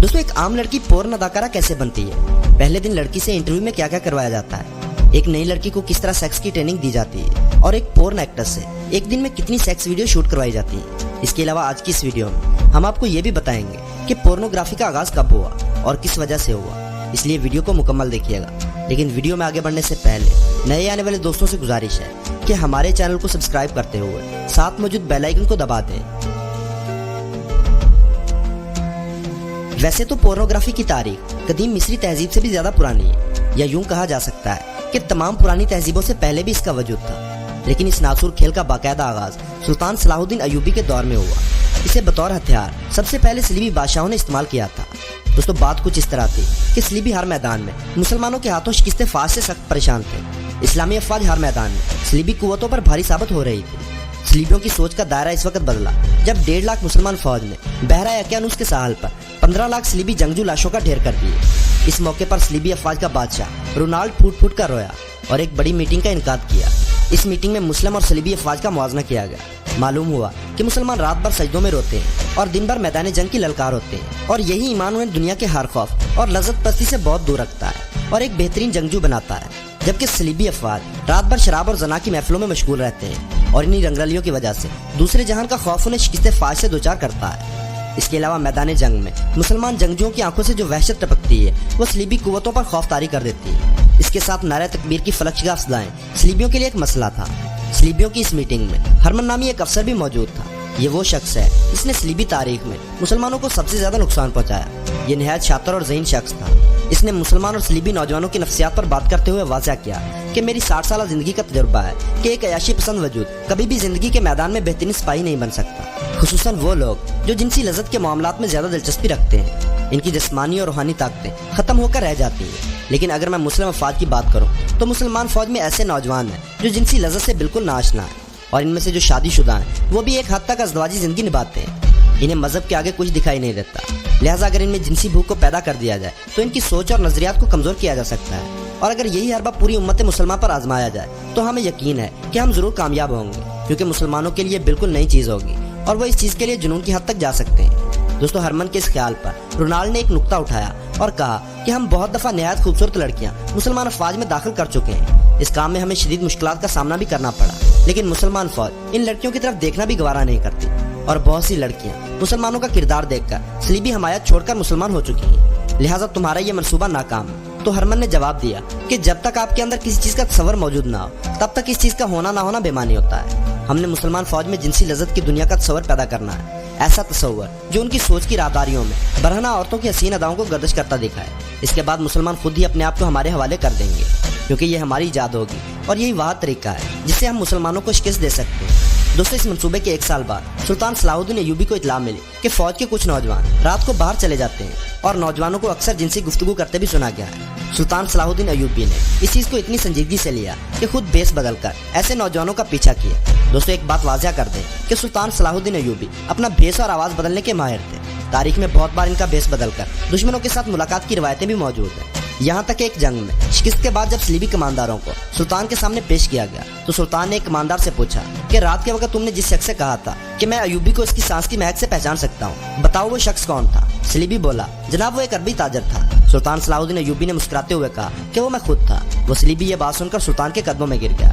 दोस्तों एक आम लड़की पोर्न अदाकारा कैसे बनती है? पहले दिन लड़की से इंटरव्यू में क्या क्या करवाया जाता है, एक नई लड़की को किस तरह सेक्स की ट्रेनिंग दी जाती है और एक पोर्न एक्टर से एक दिन में कितनी सेक्स वीडियो शूट करवाई जाती है। इसके अलावा आज की इस वीडियो में हम आपको ये भी बताएंगे कि पोर्नोग्राफी का आगाज कब हुआ और किस वजह से हुआ, इसलिए वीडियो को मुकम्मल देखिएगा। लेकिन वीडियो में आगे बढ़ने से पहले नए आने वाले दोस्तों से गुजारिश है कि हमारे चैनल को सब्सक्राइब करते हुए साथ मौजूद बेल आइकन को दबा दें। वैसे तो पोर्नोग्राफी की तारीख कदीम मिस्री तहजीब से भी ज्यादा पुरानी है, या यूं कहा जा सकता है कि तमाम पुरानी तहजीबों से पहले भी इसका वजूद था। लेकिन इस नासूर खेल का बाकायदा आगाज सुल्तान सलाहुद्दीन अय्यूबी के दौर में हुआ। इसे बतौर हथियार सबसे पहले सलीबी बादशाहों ने इस्तेमाल किया था। दोस्तों बात कुछ इस तरह थी कि सलीबी हर मैदान में मुसलमानों के हाथों शिकस्त फाज से सख्त परेशान थे। इस्लामी अफवाज हर मैदान में सलीबी कुव्वतों पर भारी साबित हो रही थी। सलीबियों की सोच का दायरा इस वक्त बदला जब 1.5 लाख मुसलमान फौज ने बहरा यकियानूस के साहल पर 15 लाख सलीबी जंगजू लाशों का ढेर कर दिए। इस मौके पर सलीबी अफवाज का बादशाह रोनाल्ड फूट फूट कर रोया और एक बड़ी मीटिंग का इनकाद किया। इस मीटिंग में मुस्लिम और सलीबी अफवाज का मुआवजा किया गया। मालूम हुआ कि मुसलमान रात भर सजदों में रोते हैं और दिन भर मैदान जंग की ललकार होते हैं, और यही ईमान उन्हें दुनिया के हर खौफ और लज्जत पस्ती से बहुत दूर रखता है और एक बेहतरीन जंगजू बनाता है। जबकि सलीबी अफवाज रात भर शराब और जना की महफिलों में मशगूल रहते हैं और इन्हीं रंगरलियों की वजह से दूसरे जहान का खौफ उन्हें शिकस्त फाज से दोचार करता है। इसके अलावा मैदान जंग में मुसलमान जंगजुओं की आंखों से जो वहशत टपकती है वो सलीबी कुव्वतों पर खौफ तारी कर देती है। इसके साथ नारे तकबीर की फलकशगा अफज़ाएं सलीबियों के लिए एक मसला था। सलीबियों की इस मीटिंग में हरमन नामी एक अफसर भी मौजूद था। ये वो शख्स है जिसने सलीबी तारीख में मुसलमानों को सबसे ज्यादा नुकसान पहुंचाया। ये निहायत शातिर और ज़हीन शख्स था। इसने मुसलमान और सलीबी नौजवानों की नफ्सियात पर बात करते हुए वाज़ा किया कि मेरी 60 साल जिंदगी का तजुर्बा है कि एक अयाशी पसंद वजूद कभी भी जिंदगी के मैदान में बेहतरीन सिपाही नहीं बन सकता, खुसूसन वो लोग जो जिनसी लज्जत के मामलात में ज्यादा दिलचस्पी रखते हैं। इनकी जिस्मानी और रूहानी ताकतें खत्म होकर रह जाती हैं। लेकिन अगर मैं मुस्लिम अफवाज की बात करूँ तो मुसलमान फौज में ऐसे नौजवान हैं जो जिनसी लज्जत से बिल्कुल नाआशना है, और इनमें से जो शादीशुदा हैं वो भी एक हद तक अज़दवाजी जिंदगी निभाते हैं। इन्हें मजहब के आगे कुछ दिखाई नहीं देता, लिहाजा अगर इनमें जिनसी भूख को पैदा कर दिया जाए तो इनकी सोच और नजरियात को कमजोर किया जा सकता है। और अगर यही हरबा पूरी उम्मत मुसलमान पर आजमाया जाए तो हमें यकीन है कि हम जरूर कामयाब होंगे, क्योंकि मुसलमानों के लिए बिल्कुल नई चीज होगी और वो इस चीज के लिए जुनून की हद तक जा सकते हैं। दोस्तों हरमन के इस ख्याल पर रोनाल्ड ने एक नुक्ता उठाया और कहा कि हम बहुत दफा निहायत खूबसूरत लड़कियां मुसलमान अफवाज में दाखिल कर चुके हैं। इस काम में हमें शदीद मुश्किलात का सामना भी करना पड़ा, लेकिन मुसलमान फौज इन लड़कियों की तरफ देखना भी गवारा नहीं करती, और बहुत सी लड़कियां मुसलमानों का किरदार देखकर सलीबी हमायत छोड़कर मुसलमान हो चुकी हैं। लिहाजा तुम्हारा ये मंसूबा नाकाम है। तो हरमन ने जवाब दिया कि जब तक आपके अंदर किसी चीज का तसव्वुर मौजूद ना हो तब तक इस चीज का होना ना होना बेमानी होता है। हमने मुसलमान फौज में जिनसी लज्जत की दुनिया का तसव्वुर पैदा करना है, ऐसा तसव्वुर जो उनकी सोच की राहदारियों में बरहना औरतों की हसीन अदाओं को गर्दिश करता दिखा है। इसके बाद मुसलमान खुद ही अपने आप को हमारे हवाले कर देंगे, क्योंकि ये हमारी इजाद होगी और यही वह तरीका है जिससे हम मुसलमानों को शिकस्त दे सकते हैं। दोस्तों इस मंसूबे के 1 साल बाद सुल्तान सलाहुद्दीन अय्यूबी को इत्तला मिली कि फौज के कुछ नौजवान रात को बाहर चले जाते हैं और नौजवानों को अक्सर जिनसी गुफ्तगू करते भी सुना गया है। सुल्तान सलाहुद्दीन अय्यूबी ने इस चीज को इतनी संजीदगी से लिया कि खुद भेस बदलकर ऐसे नौजवानों का पीछा किया। दोस्तों एक बात वाज़ह कर दें कि सुल्तान सलाहुद्दीन अय्यूबी अपना भेस और आवाज बदलने के माहिर थे। तारीख में बहुत बार इनका भेस बदलकर दुश्मनों के साथ मुलाकात की रिवायतें भी मौजूद हैं। यहाँ तक एक जंग में शिकस्त के बाद जब सलीबी कमांडरों को सुल्तान के सामने पेश किया गया तो सुल्तान ने एक कमांडर से पूछा कि रात के वक्त तुमने जिस शख्स से कहा था कि मैं अय्यूबी को इसकी सांस की महक से पहचान सकता हूँ, बताओ वो शख्स कौन था? सलीबी बोला, जनाब वो एक अरबी ताजर था। सुल्तान सलाहुद्दीन अय्यूबी ने मुस्कुराते हुए कहा कि वो मैं खुद था। वो सलीबी ये बात सुनकर सुल्तान के कदमों में गिर गया।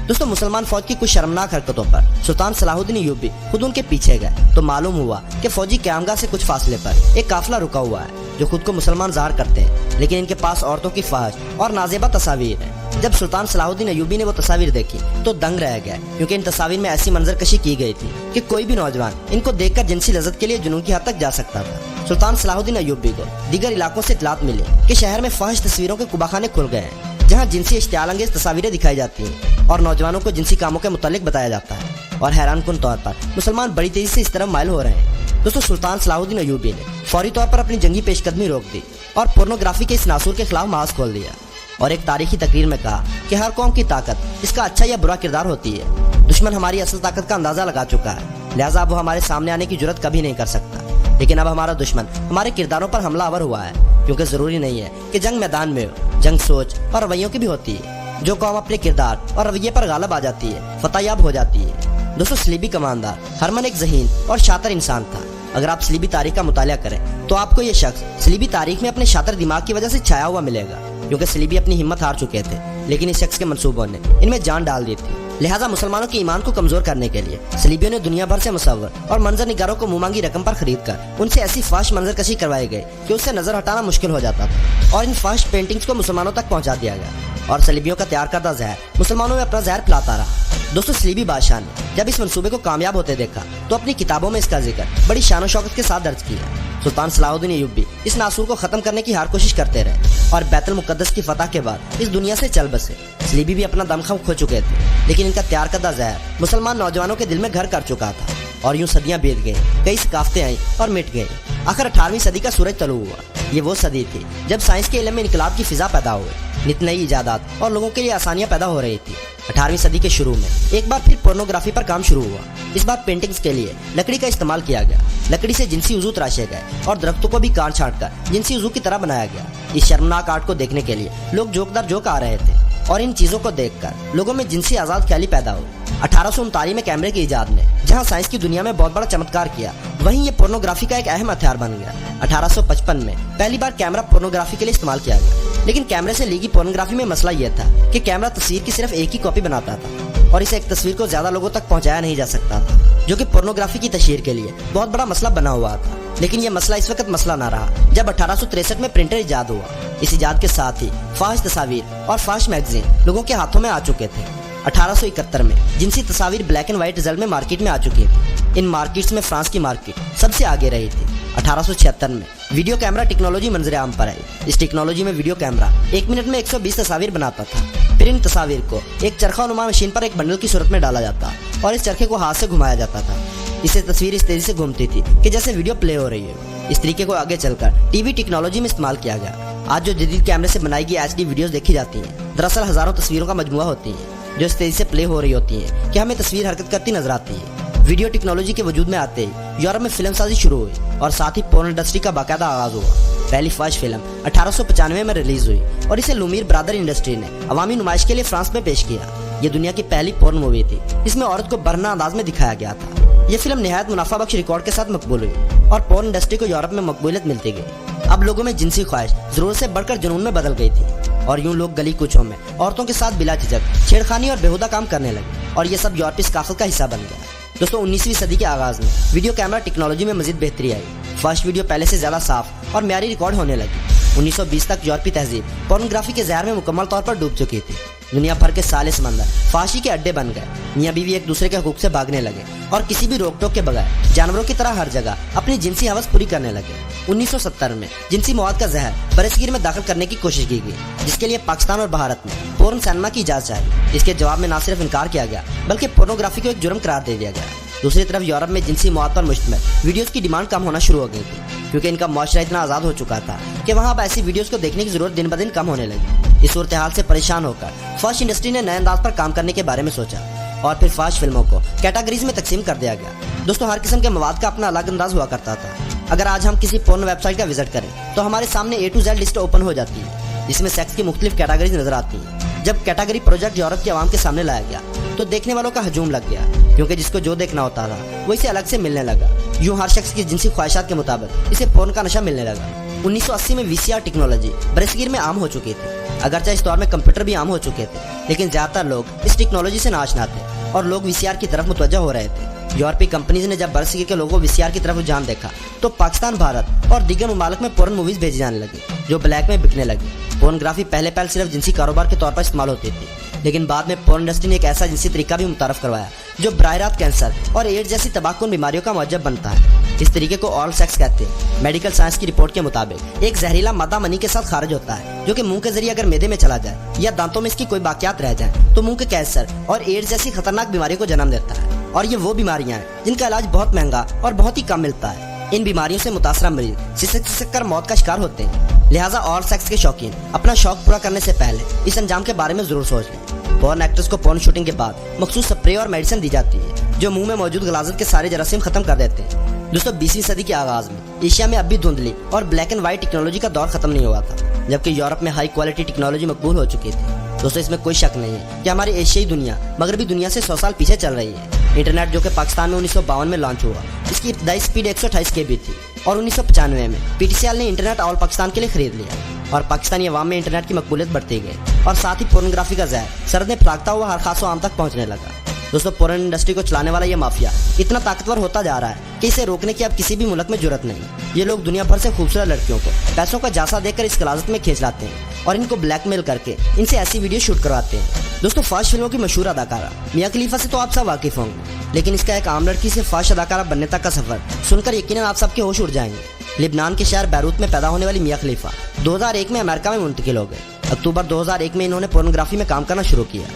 दोस्तों मुसलमान फौज की कुछ शर्मनाक हरकतों पर सुल्तान सलाहुद्दीन अय्यूबी खुद उनके पीछे गए तो मालूम हुआ कि फौजी क़यामगाह से कुछ फासले पर एक काफिला रुका हुआ है जो खुद को मुसलमान ज़ाहिर करते हैं, लेकिन इनके पास औरतों की ख्वाहिश और नाजेबा तस्वीर है। जब सुल्तान सलाहुद्दीन अय्यूबी ने वो तस्वीर देखी तो दंग रह गया, क्योंकि इन तस्वीर में ऐसी मंजरकशी की गई थी कि कोई भी नौजवान इनको देखकर जिनसी लज्जत के लिए जुनून की हद तक जा सकता था। सुल्तान सलाहुद्दीन अय्यूबी को दीगर इलाकों से इत्तलात मिली कि शहर में फाहिश तस्वीरों के कुबाखाने खुल गए हैं, जहाँ जिनसी इश्तियाल अंगेज तस्वीरें दिखाई जाती हैं और नौजवानों को जिनसी कामों के मुतालिक बताया जाता है। और हैरानकुन तौर पर मुसलमान बड़ी तेजी से इस तरफ माइल हो रहे हैं। दोस्तों सुल्तान सलाहुद्दीन अय्यूबी ने फौरी तौर पर अपनी जंगी पेशकदमी रोक दी और पोर्नोग्राफी के इस नासूर के खिलाफ महाज खोल दिया, और एक तारीखी तकरीर में कहा कि हर कौम की ताकत इसका अच्छा या बुरा किरदार होती है। दुश्मन हमारी असल ताकत का अंदाजा लगा चुका है, लिहाजा अब वो हमारे सामने आने की जुर्रत कभी नहीं कर सकता। लेकिन अब हमारा दुश्मन हमारे किरदारों पर हमलावर हुआ है, क्योंकि जरूरी नहीं है कि जंग मैदान में हो, जंग सोच और रवैयों की भी होती है। जो कौम अपने किरदार और रवैये पर गालिब आ जाती है, फतहयाब हो जाती है। दोस्तों सलीबी कमांडर हरमन एक ज़हीन और शातिर इंसान था। اگر آپ صلیبی تاریخ کا مطالعہ کریں تو آپ کو یہ شخص صلیبی تاریخ میں اپنے شاطر دماغ کی وجہ سے چھایا ہوا ملے گا، کیونکہ صلیبی اپنی ہمت ہار چکے تھے، لیکن اس شخص کے منصوبوں نے ان میں جان ڈال دی تھی۔ لہٰذا مسلمانوں کے ایمان کو کمزور کرنے کے لیے صلیبیوں نے دنیا بھر سے مصور اور منظر نگاروں کو منہ مانگی رقم پر خرید کر ان سے ایسی فاش منظر کشی کروائی گئی کہ اس سے نظر ہٹانا مشکل ہو جاتا تھا، اور ان فاش پینٹنگز کو مسلمانوں تک پہنچا دیا گیا، اور صلیبیوں کا تیار کردہ زہر مسلمانوں میں اپنا زہر پلاتا رہا۔ دوستو، صلیبی بادشاہ نے جب اس منصوبے کو کامیاب ہوتے دیکھا تو اپنی کتابوں میں اس کا ذکر بڑی شان و شوکت کے ساتھ درج کیا۔ سلطان صلاح الدین ایوبی اس ناسور کو ختم کرنے کی ہر کوشش کرتے رہے اور بیت المقدس کی فتح کے بعد اس دنیا سے چل بسے۔ صلیبی بھی اپنا دم خم کھو چکے تھے، لیکن ان کا تیار کردہ زہر مسلمان نوجوانوں کے دل میں گھر کر چکا تھا، اور یوں صدیاں بیت گئیں، کئی ثقافتیں آئیں اور مٹ گئیں۔ آخر 18ویں صدی کا سورج طلوع ہوا۔ یہ وہ صدی تھی جب سائنس کے علم میں انقلاب کی فضا پیدا ہوئی، نت نئی ایجادات اور لوگوں کے لیے آسانیاں پیدا ہو رہی تھی۔ 18ویں صدی کے شروع میں ایک بار پھر پورنوگرافی پر کام شروع ہوا۔ اس بار پینٹنگز کے لیے لکڑی کا استعمال کیا گیا۔ لکڑی سے جنسی عضو تراشے گئے اور درختوں کو بھی کاٹ چھانٹ کر جنسی عضو کی طرح بنایا گیا۔ اس شرمناک آرٹ کو دیکھنے کے لیے لوگ جوک در جوک آ رہے تھے، اور ان چیزوں کو دیکھ کر لوگوں میں جنسی آزاد خیالی پیدا ہوئی۔ 1839 میں کیمرے کی ایجاد نے جہاں سائنس کی دنیا میں بہت بڑا چمتکار کیا، وہیں یہ پورنوگرافی کا ایک اہم ہتھیار بن گیا۔ 1855 میں پہلی بار کیمرہ پورنوگرافی کے لیے استعمال کیا گیا، لیکن کیمرے سے لی گئی پورنوگرافی میں مسئلہ یہ تھا کہ کیمرہ تصویر کی صرف ایک ہی کاپی بناتا تھا، اور اسے ایک تصویر کو زیادہ لوگوں تک پہنچایا نہیں جا سکتا تھا، جو کہ پورنوگرافی کی تشہیر کے لیے بہت بڑا مسئلہ بنا ہوا تھا۔ لیکن یہ مسئلہ اس وقت مسئلہ نہ رہا جب 1863 میں پرنٹر ایجاد ہوا۔ اس ایجاد کے ساتھ ہی فاحش تصاویر اور فاحش میگزین لوگوں کے ہاتھوں میں آ چکے تھے۔ 1871 میں جنسی تصاویر بلیک اینڈ وائٹ رزلٹ میں مارکیٹ میں آ چکی تھی۔ ان مارکیٹس میں فرانس کی مارکیٹ سب سے آگے رہی تھی۔ 1876 میں ویڈیو کیمرہ ٹیکنالوجی منظر عام پر آئی۔ اس ٹیکنالوجی میں ویڈیو کیمرہ ایک منٹ میں 120 تصاویر بناتا تھا۔ پھر ان تصاویر کو ایک چرخہ نما مشین پر ایک بنڈل کی صورت میں ڈالا جاتا اور اس چرخے کو ہاتھ سے گھمایا جاتا تھا۔ اسے تصویر اس تیزی سے گھومتی تھی کہ جیسے ویڈیو پلے ہو رہی ہے۔ اس طریقے کو آگے چل کر ٹی وی ٹیکنالوجی میں استعمال کیا گیا۔ آج جو جدید کیمرے سے بنائی گئی HD ویڈیوز دیکھی جاتی ہیں، دراصل ہزاروں تصویروں کا مجموعہ ہوتی ہیں جو اس تیزی سے پلے ہو رہی ہوتی ہیں کہ ہمیں تصویر حرکت کرتی نظر آتی ہے۔ ویڈیو ٹیکنالوجی کے وجود میں آتے ہی یورپ میں فلم سازی شروع ہوئی اور ساتھ ہی پورن انڈسٹری کا باقاعدہ آغاز ہوا۔ پہلی فاش فلم 1895 میں ریلیز ہوئی اور اسے لومیر برادر انڈسٹری نے عوامی نمائش کے لیے فرانس میں پیش کیا۔ یہ دنیا کی پہلی پورن مووی تھی۔ اس میں عورت کو برہنہ انداز میں دکھایا گیا تھا۔ یہ فلم نہایت منافع بخش ریکارڈ کے ساتھ مقبول ہوئی اور پورن انڈسٹری کو یورپ میں مقبولیت ملتی گئی۔ اب لوگوں میں جنسی خواہش ضرورت سے بڑھ کر جنون میں بدل گئی تھی، اور یوں لوگ گلی کوچوں میں عورتوں کے ساتھ بلا جھجک چھیڑخانی اور بیہودہ کام کرنے لگے، اور یہ سب یورپی ثقافت کا حصہ بن گیا۔ دوستو، 19ویں صدی کے آغاز میں ویڈیو کیمرہ ٹیکنالوجی میں مزید بہتری آئی۔ فاسٹ ویڈیو پہلے سے زیادہ صاف اور معیاری ریکارڈ ہونے لگی۔ 1920 تک یورپی تہذیب پورنوگرافی کے زہر میں مکمل طور پر ڈوب چکی تھی۔ دنیا بھر کے سالے سمندر فحاشی کے اڈے بن گئے۔ میاں بیوی ایک دوسرے کے حقوق سے بھاگنے لگے اور کسی بھی روک ٹوک کے بغیر جانوروں کی طرح ہر جگہ اپنی جنسی ہوس پوری کرنے لگے۔ 1970 میں جنسی مواد کا زہر برصغیر میں داخل کرنے کی کوشش کی گئی، جس کے لیے پاکستان اور بھارت میں پورن سینما کی اجازت چاہی۔ اس کے جواب میں نہ صرف انکار کیا گیا بلکہ پورنوگرافی کو ایک جرم قرار دے دیا گیا۔ دوسری طرف یورپ میں جنسی مواد پر مشتمل ویڈیوز کی ڈیمانڈ کم ہونا شروع ہو گئی تھی، کیونکہ ان کا معاشرہ اتنا آزاد ہو چکا تھا کہ وہاں اب ایسی ویڈیوز کو دیکھنے کی ضرورت دن بدن کم ہونے لگی۔ اس صورتحال سے پریشان ہو کر فاش انڈسٹری نے نئے انداز پر کام کرنے کے بارے میں سوچا، اور پھر فاش فلموں کو کیٹاگریز میں تقسیم کر دیا گیا۔ دوستوں، ہر قسم کے مواد کا اپنا الگ انداز ہوا کرتا تھا۔ اگر آج ہم کسی پورن ویب سائٹ کا وزٹ کریں تو ہمارے سامنے A to Z list open ہو جاتی ہے، جس میں سیکس کی مختلف کیٹاگریز نظر آتی ہیں۔ جب کیٹاگری پروجیکٹ یورپ کی عوام کے سامنے لایا گیا تو دیکھنے والوں کا ہجوم لگ گیا، کیونکہ جس کو جو دیکھنا ہوتا تھا وہ اسے الگ سے ملنے لگا۔ یوں ہر شخص کی جنسی خواہشات کے مطابق اسے پورن کا نشہ ملنے لگا۔ 1980 میں VCR ٹیکنالوجی برصغیر میں عام ہو چکی تھی۔ اگرچہ اس دور میں کمپیوٹر بھی عام ہو چکے تھے، لیکن زیادہ تر لوگ اس ٹیکنالوجی سے ناآشنا تھے اور لوگ VCR کی طرف متوجہ ہو رہے تھے۔ یورپی کمپنیز نے جب برصغیر کے لوگوں کو VCR کی طرف رجحان دیکھا تو پاکستان، بھارت اور دیگر ممالک میں پورن موویز بھیجی جانے لگی جو بلیک میں بکنے لگی۔ پورنوگرافی پہلے صرف جنسی کاروبار کے طور پر استعمال ہوتی تھی، لیکن بعد میں پورن انڈسٹری نے ایک ایسا جنسی طریقہ بھی متعارف کروایا جو براہ راست کینسر اور ایڈز جیسی تباہ کن بیماریوں کا موجب بنتا ہے۔ اس طریقے کو آل سیکس کہتے ہیں۔ میڈیکل سائنس کی رپورٹ کے مطابق ایک زہریلا مادہ منی کے ساتھ خارج ہوتا ہے، جو کہ منہ کے ذریعے اگر معدے میں چلا جائے یا دانتوں میں اس کی کوئی باقیات رہ جائیں تو منہ کے کینسر اور ایڈز جیسی خطرناک بیماریوں کو جنم دیتا ہے، اور یہ وہ بیماریاں ہیں جن کا علاج بہت مہنگا اور بہت ہی کم ملتا ہے۔ ان بیماریوں سے متاثرہ مریض سسک کر موت کا شکار ہوتے ہیں۔ لہٰذا آل سیکس کے شوقین اپنا شوق پورا کرنے سے پہلے اس انجام کے بارے میں ضرور سوچ لیں۔ پورن ایکٹرز کو پورن شوٹنگ کے بعد مخصوص سپرے اور میڈیسن دی جاتی ہے جو منہ میں موجود غلاظت کے سارے جراثیم ختم کر دیتے ہیں۔ دوستو، 20ویں صدی کے آغاز میں ایشیا میں اب بھی دھندلی اور بلیک اینڈ وائٹ ٹیکنالوجی کا دور ختم نہیں ہوا تھا، جبکہ یورپ میں ہائی کوالٹی ٹیکنالوجی مقبول ہو چکی تھی۔ دوستو، اس میں کوئی شک نہیں ہے کہ ہماری ایشیائی دنیا مغربی دنیا سے 100 سال پیچھے چل رہی ہے۔ इंटरनेट जो कि पाकिस्तान में 1952 में लॉन्च हुआ, इसकी इब्तदाई स्पीड 128 KB थी और 1995 में PTCL ने इंटरनेट ऑल पाकिस्तान के लिए खरीद लिया और पाकिस्तानी अवाम में इंटरनेट की मकबूलियत बढ़ती गई और साथ ही पोर्नोग्राफी का जहर सरहदें फैलाता हुआ हर खास आम तक पहुंचने लगा। दोस्तों, पोर्न इंडस्ट्री को चलाने वाला ये माफिया इतना ताकतवर होता जा रहा है कि इसे रोकने की अब किसी भी मुल्क में जरूरत नहीं। ये लोग दुनिया भर से खूबसूरत लड़कियों को पैसों का जासा देकर इस कलाजत में खींच लाते हैं और इनको ब्लैकमेल करके इनसे ऐसी वीडियो शूट करवाते हैं। दोस्तों, फाश फिल्मों की मशहूर अदाकारा मिया खलीफा से तो आप सब वाकिफ होंगे, लेकिन इसका एक आम लड़की से फाश अदाकारा बनने तक का सफर सुनकर यकीनन आप सबके होश उड़ जाएंगे। लिबनान के शहर बैरूत में पैदा होने वाली मिया खलीफा 2001 में अमेरिका में मुंतकिल हो गए। अक्टूबर 2001 में इन्होंने पोर्नोग्राफी में काम करना शुरू किया।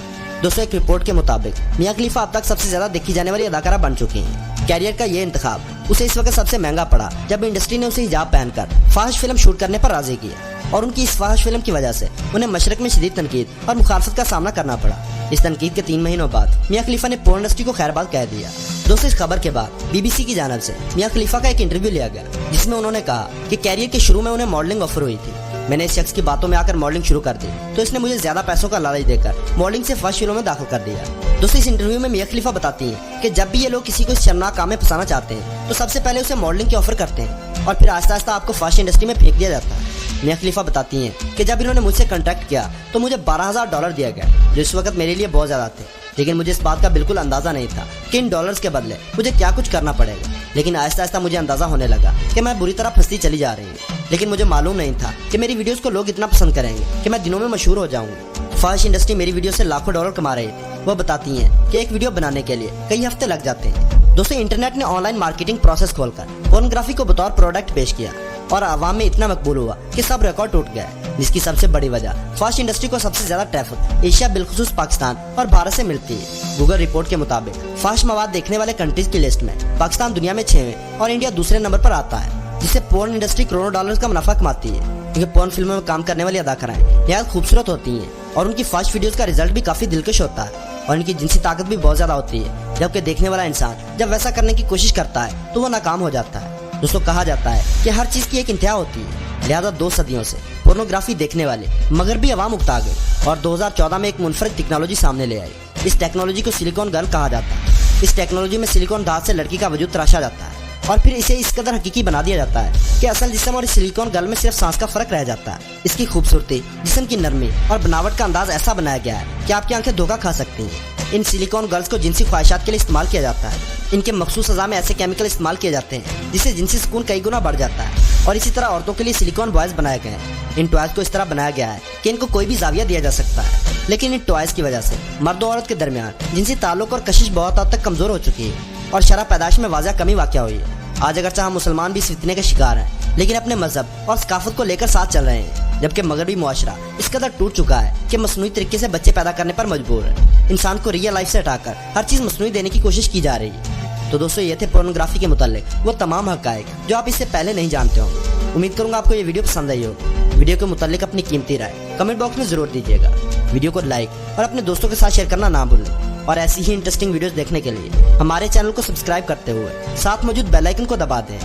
दोस्तों, एक रिपोर्ट के मुताबिक मिया खलीफा अब तक सबसे ज्यादा देखी जाने वाली अदाकारा बन चुकी हैं। कैरियर का ये इंतखाब उसे इस वक्त सबसे महंगा पड़ा जब इंडस्ट्री ने उसे हिजाब पहनकर फाहिश फिल्म शूट करने पर राजी किया और उनकी इस फाहिश फिल्म की वजह से उन्हें मशरक में शदीद तनकीद और मुखालफत का सामना करना पड़ा। इस तनकीद के 3 महीनों बाद मिया खलीफा ने पोर्न इंडस्ट्री को खैरबाद कह दिया। दोस्तों, इस खबर के बाद BBC की जानिब से मिया खलीफा का एक इंटरव्यू लिया गया जिसमें उन्होंने कहा कि कैरियर के शुरू में उन्हें मॉडलिंग ऑफर हुई थी। मैंने इस शख्स की बातों में आकर मॉडलिंग शुरू कर दी तो इसने मुझे ज्यादा पैसों का लालच देकर मॉडलिंग से फर्स्ट फिल्मों में दाखिल कर दिया। दोस्तों, इस इंटरव्यू में मिया खलीफा बताती हैं कि जब भी ये लोग किसी को इस शर्मनाक काम में फंसाना चाहते हैं तो सबसे पहले उसे मॉडलिंग की ऑफर करते हैं और फिर आहिस्ता आहिस्ता आपको फर्स्ट इंडस्ट्री में फेंक दिया जाता है। मिया खलीफा बताती हैं कि जब इन्होंने मुझसे कॉन्टैक्ट किया तो मुझे $12,000 दिया गया, जो इस वक्त मेरे लिए बहुत ज्यादा थे, लेकिन मुझे इस बात का बिल्कुल अंदाजा नहीं था कि इन डॉलर्स के बदले मुझे क्या कुछ करना पड़ेगा। लेकिन आहिस्ता आहिस्ता मुझे अंदाजा होने लगा कि मैं बुरी तरह फंसती चली जा रही हूँ, लेकिन मुझे मालूम नहीं था कि मेरी वीडियोस को लोग इतना पसंद करेंगे कि मैं दिनों में मशहूर हो जाऊंगी। फाहिश इंडस्ट्री मेरी वीडियो से लाखों डॉलर कमा रही थी। वो बताती हैं कि एक वीडियो बनाने के लिए कई हफ्ते लग जाते हैं। दोस्तों, इंटरनेट ने ऑनलाइन मार्केटिंग प्रोसेस खोलकर पोर्नोग्राफी को बतौर प्रोडक्ट पेश किया और आवाम में इतना मकबूल हुआ कि सब रिकॉर्ड टूट गए, जिसकी सबसे बड़ी वजह फास्ट इंडस्ट्री को सबसे ज्यादा ट्रैफिक एशिया बिलखुसूस पाकिस्तान और भारत से मिलती है। गूगल रिपोर्ट के मुताबिक फास्ट मवाद देखने वाले कंट्रीज की लिस्ट में पाकिस्तान दुनिया में 6वें और इंडिया दूसरे नंबर पर आता है, जिससे पोर्न इंडस्ट्री करोड़ों डॉलर्स का मुनाफा कमाती है। क्योंकि पोर्न फिल्मों में काम करने वाली अदाकाराएं निहायत खूबसूरत होती हैं और उनकी फास्ट वीडियोस का रिजल्ट भी काफी दिलकश होता है और इनकी जिनसी ताकत भी बहुत ज्यादा होती है, जबकि देखने वाला इंसान जब वैसा करने की कोशिश करता है तो वो नाकाम हो जाता है। दोस्तों, कहा जाता है कि हर चीज की एक इंतहा होती है, लिहाजा 2 सदियों से पोर्नोग्राफी देखने वाले मगरबी अवाम उकता गए और 2014 में एक मुनफरद टेक्नोलॉजी सामने ले आई। इस टेक्नोलॉजी को सिलिकॉन गर्ल कहा जाता है। इस टेक्नोलॉजी में सिलिकॉन धात से लड़की का वजूद तराशा जाता है और फिर इसे इस कदर हकीकी बना दिया जाता है कि असल जिस्म और इस सिलिकॉन गर्ल में सिर्फ सांस का फर्क रह जाता है। इसकी खूबसूरती, जिस्म की नरमी और बनावट का अंदाज ऐसा बनाया गया है कि आपकी आंखें धोखा खा सकती हैं। इन सिलिकॉन गर्ल्स को जिनसी ख्वाहिशात के लिए इस्तेमाल किया जाता है। इनके मखसूस अज़ा में ऐसे केमिकल इस्तेमाल किए जाते हैं जिससे जिनसी सुकून कई गुना बढ़ जाता है और इसी तरह औरतों के लिए सिलिकॉन बॉयज बनाए गए हैं। इन टॉयज को इस तरह बनाया गया है कि इनको कोई भी जाविया दिया जा सकता है, लेकिन इन टॉयज की वजह से मर्द और औरत के दरमियान जिनसी ताल्लुक और कशिश बहुत हद तक कमजोर हो चुकी है और शरह पैदाइश में वाज़ह कमी वाक़या हुई है। आज अगरचे हम मुसलमान भी इस फितने के शिकार हैं, लेकिन अपने मजहब और सकाफत को लेकर साथ चल रहे हैं, जबकि मगरबी मुआशरा इस कदर टूट चुका है कि मसनूई तरीके से बच्चे पैदा करने पर मजबूर है। इंसान को रियल लाइफ से हटाकर हर चीज मसनूई देने की कोशिश की जा रही है। तो दोस्तों, ये थे पोर्नोग्राफी के मुतालिक वो तमाम हकायक जो आप इससे पहले नहीं जानते होंगे। उम्मीद करूंगा आपको ये वीडियो पसंद आई होगी। वीडियो के मुतालिक अपनी कीमती राय कमेंट बॉक्स में जरूर दीजिएगा। वीडियो को लाइक और अपने दोस्तों के साथ शेयर करना ना भूलें और ऐसी ही इंटरेस्टिंग वीडियोस देखने के लिए हमारे चैनल को सब्सक्राइब करते हुए साथ मौजूद बेल आइकन को दबा दें।